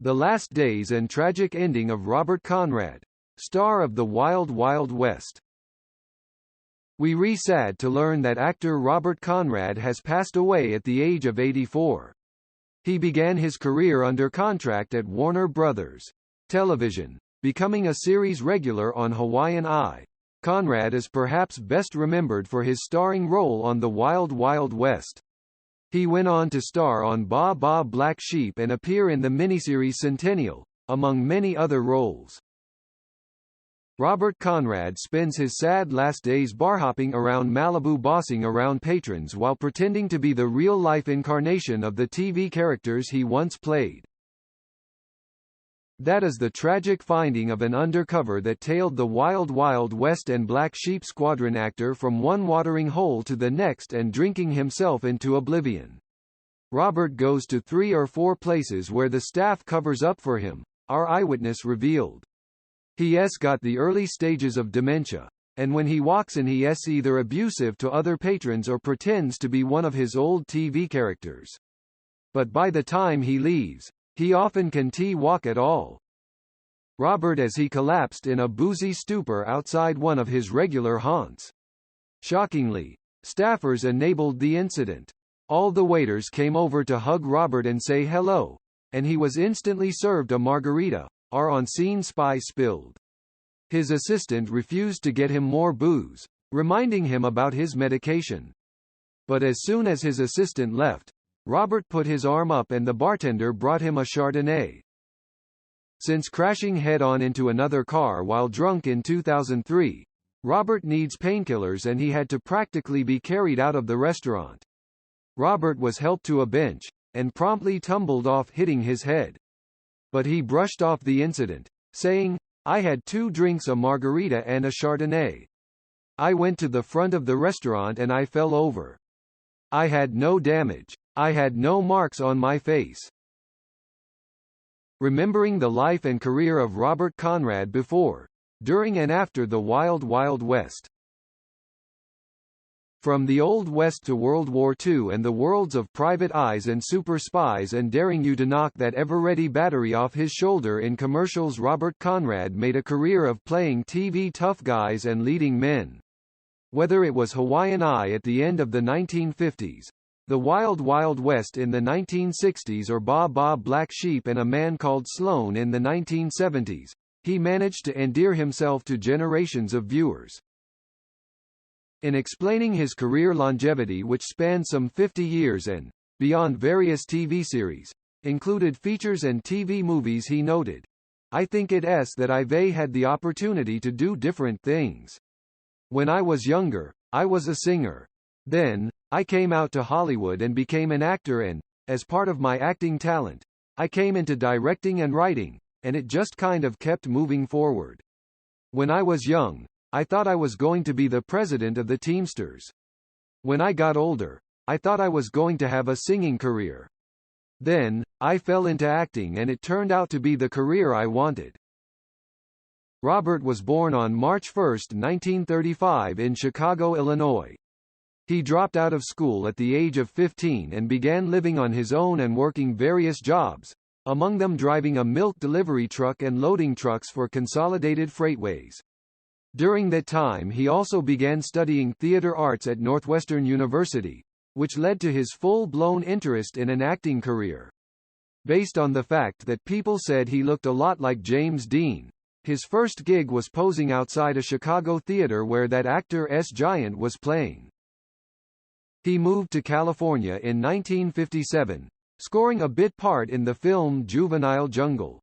The Last Days and Tragic Ending of Robert Conrad, star of The Wild Wild West. We're sad to learn that actor Robert Conrad has passed away at the age of 84. He began his career under contract at Warner Brothers Television, becoming a series regular on Hawaiian Eye. Conrad is perhaps best remembered for his starring role on The Wild Wild West. He went on to star on Ba Ba Black Sheep and appear in the miniseries Centennial, among many other roles. Robert Conrad spends his sad last days barhopping around Malibu bossing around patrons while pretending to be the real-life incarnation of the TV characters he once played. That is the tragic finding of an undercover that tailed the Wild Wild West and Black Sheep Squadron actor from one watering hole to the next and drinking himself into oblivion. Robert goes to 3 or 4 places where the staff covers up for him, our eyewitness revealed. He's got the early stages of dementia, and when he walks in he's either abusive to other patrons or pretends to be one of his old TV characters. But by the time he leaves, he often can't walk at all. Robert as he collapsed in a boozy stupor outside one of his regular haunts. Shockingly, staffers enabled the incident. All the waiters came over to hug Robert and say hello, and he was instantly served a margarita, our on-scene spy spilled. His assistant refused to get him more booze, reminding him about his medication. But as soon as his assistant left, Robert put his arm up and the bartender brought him a Chardonnay. Since crashing head-on into another car while drunk in 2003, Robert needs painkillers and he had to practically be carried out of the restaurant. Robert was helped to a bench, and promptly tumbled off hitting his head. But he brushed off the incident, saying, "I had 2 drinks, a margarita and a Chardonnay. I went to the front of the restaurant and I fell over. I had no damage. I had no marks on my face." Remembering the life and career of Robert Conrad before, during and after the Wild Wild West. From the Old West to World War II and the worlds of Private Eyes and Super Spies and daring you to knock that ever-ready battery off his shoulder in commercials, Robert Conrad made a career of playing TV tough guys and leading men. Whether it was Hawaiian Eye at the end of the 1950s, The Wild Wild West in the 1960s or Ba Ba Black Sheep and A Man Called Sloan in the 1970s, he managed to endear himself to generations of viewers. In explaining his career longevity, which spanned some 50 years and, beyond various TV series, included features and TV movies, he noted, "I think it's that I've had the opportunity to do different things. When I was younger, I was a singer. Then, I came out to Hollywood and became an actor and, as part of my acting talent, I came into directing and writing, and it just kind of kept moving forward. When I was young, I thought I was going to be the president of the Teamsters. When I got older, I thought I was going to have a singing career. Then, I fell into acting and it turned out to be the career I wanted." Robert was born on March 1, 1935 in Chicago, Illinois. He dropped out of school at the age of 15 and began living on his own and working various jobs, among them driving a milk delivery truck and loading trucks for Consolidated Freightways. During that time he also began studying theater arts at Northwestern University, which led to his full-blown interest in an acting career. Based on the fact that people said he looked a lot like James Dean, his first gig was posing outside a Chicago theater where that actor's giant was playing. He moved to California in 1957, scoring a bit part in the film Juvenile Jungle.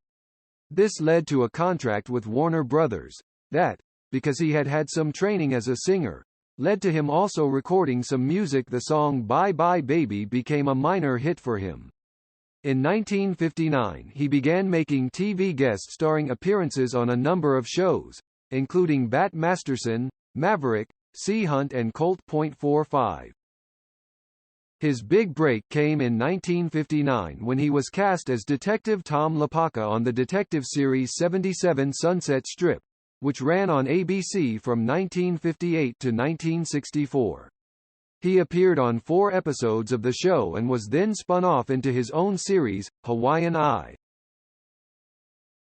This led to a contract with Warner Brothers, that, because he had had some training as a singer, led to him also recording some music. The song Bye Bye Baby became a minor hit for him. In 1959 he began making TV guest starring appearances on a number of shows, including Bat Masterson, Maverick, Sea Hunt and Colt .45. His big break came in 1959 when he was cast as Detective Tom LaPaca on the detective series 77 Sunset Strip, which ran on ABC from 1958 to 1964. He appeared on 4 episodes of the show and was then spun off into his own series, Hawaiian Eye.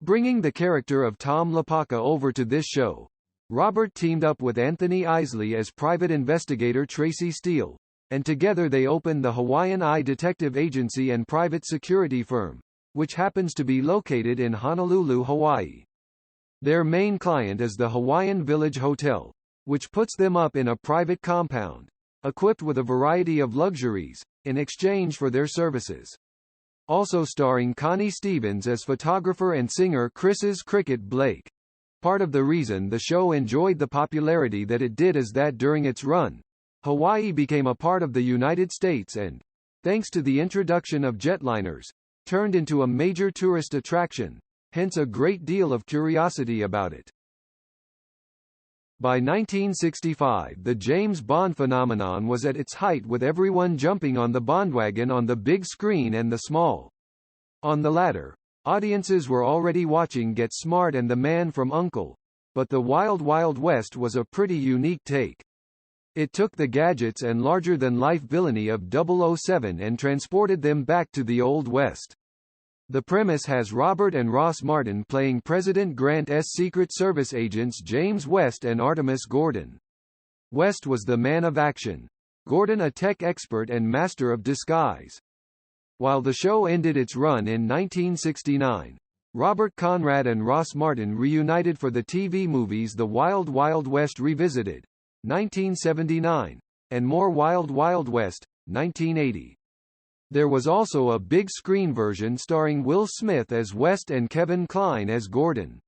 Bringing the character of Tom LaPaca over to this show, Robert teamed up with Anthony Isley as private investigator Tracy Steele, and together they opened the Hawaiian Eye Detective Agency and private security firm, which happens to be located in Honolulu, Hawaii. Their main client is the Hawaiian Village Hotel, which puts them up in a private compound, equipped with a variety of luxuries, in exchange for their services. Also starring Connie Stevens as photographer and singer Chris's Cricket Blake. Part of the reason the show enjoyed the popularity that it did is that during its run, Hawaii became a part of the United States and, thanks to the introduction of jetliners, turned into a major tourist attraction, hence a great deal of curiosity about it. By 1965 the James Bond phenomenon was at its height, with everyone jumping on the Bondwagon on the big screen and the small. On the latter, audiences were already watching Get Smart and The Man from U.N.C.L.E., but the Wild Wild West was a pretty unique take. It took the gadgets and larger-than-life villainy of 007 and transported them back to the Old West. The premise has Robert and Ross Martin playing President Grant's Secret Service agents James West and Artemis Gordon. West was the man of action, Gordon a tech expert and master of disguise. While the show ended its run in 1969, Robert Conrad and Ross Martin reunited for the TV movies The Wild Wild West Revisited, 1979, and More Wild Wild West, 1980. There was also a big screen version starring Will Smith as West and Kevin Kline as Gordon.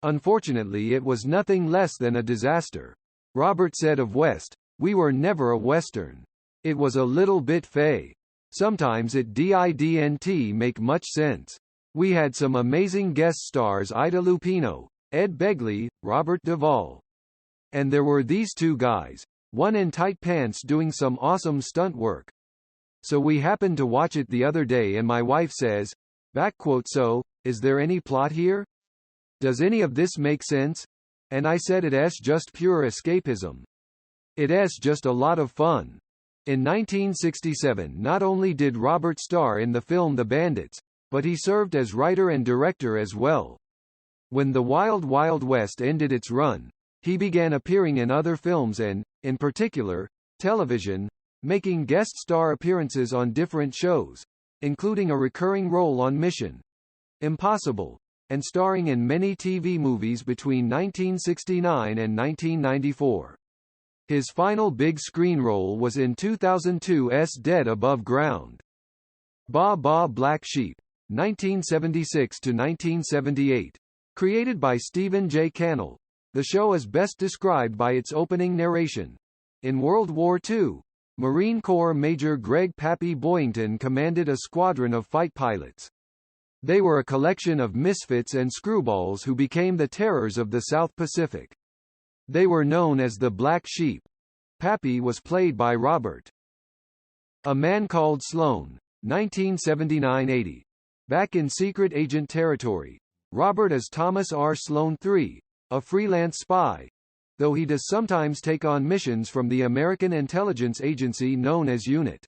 Unfortunately, it was nothing less than a disaster. Robert said of West, "We were never a Western. It was a little bit fey. Sometimes it didn't make much sense. We had some amazing guest stars, Ida Lupino, Ed Begley, Robert Duvall. And there were these two guys, one in tight pants doing some awesome stunt work. So we happened to watch it the other day and my wife says, so, is there any plot here? Does any of this make sense? And I said it's just pure escapism. It's just a lot of fun." In 1967 not only did Robert star in the film The Bandits, but he served as writer and director as well. When The Wild Wild West ended its run, he began appearing in other films and, in particular, television, making guest star appearances on different shows, including a recurring role on Mission Impossible, and starring in many TV movies between 1969 and 1994. His final big screen role was in 2002's Dead Above Ground. Ba Ba Black Sheep, 1976–1978. Created by Stephen J. Cannell, the show is best described by its opening narration. In World War II, Marine Corps Major Greg "Pappy" Boyington commanded a squadron of fight pilots. They were a collection of misfits and screwballs who became the terrors of the South Pacific. They were known as the Black Sheep. Pappy was played by Robert. A Man Called Sloan, 1979–80. Back in secret agent territory, Robert is Thomas R. Sloan III, a freelance spy, though he does sometimes take on missions from the American intelligence agency known as UNIT.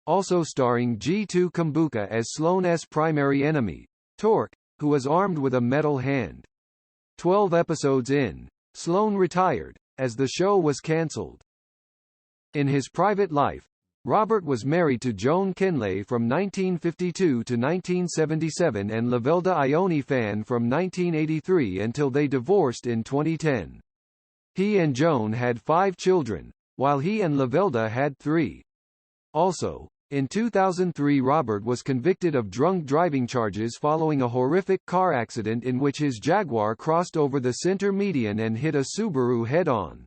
Also starring G2 Kumbuka as Sloan's primary enemy, Torque, who is armed with a metal hand. 12 episodes in, Sloan retired, as the show was cancelled. In his private life, Robert was married to Joan Kinlay from 1952 to 1977 and Lavelda Ione Fan from 1983 until they divorced in 2010. He and Joan had 5 children, while he and Lavelda had 3. Also, in 2003 Robert was convicted of drunk driving charges following a horrific car accident in which his Jaguar crossed over the center median and hit a Subaru head-on.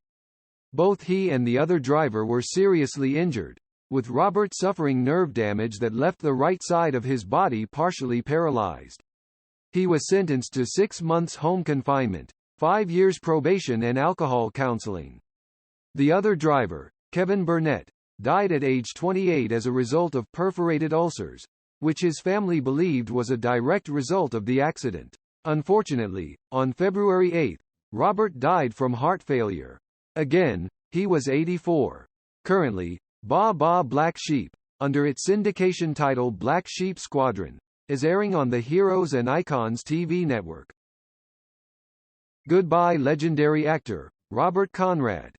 Both he and the other driver were seriously injured, with Robert suffering nerve damage that left the right side of his body partially paralyzed. He was sentenced to 6 months home confinement, 5 years probation and alcohol counseling. The other driver, Kevin Burnett, died at age 28 as a result of perforated ulcers, which his family believed was a direct result of the accident. Unfortunately, on February 8, Robert died from heart failure. Again, he was 84. Currently, Ba Ba Black Sheep, under its syndication title Black Sheep Squadron, is airing on the Heroes and Icons TV network. Goodbye legendary actor, Robert Conrad.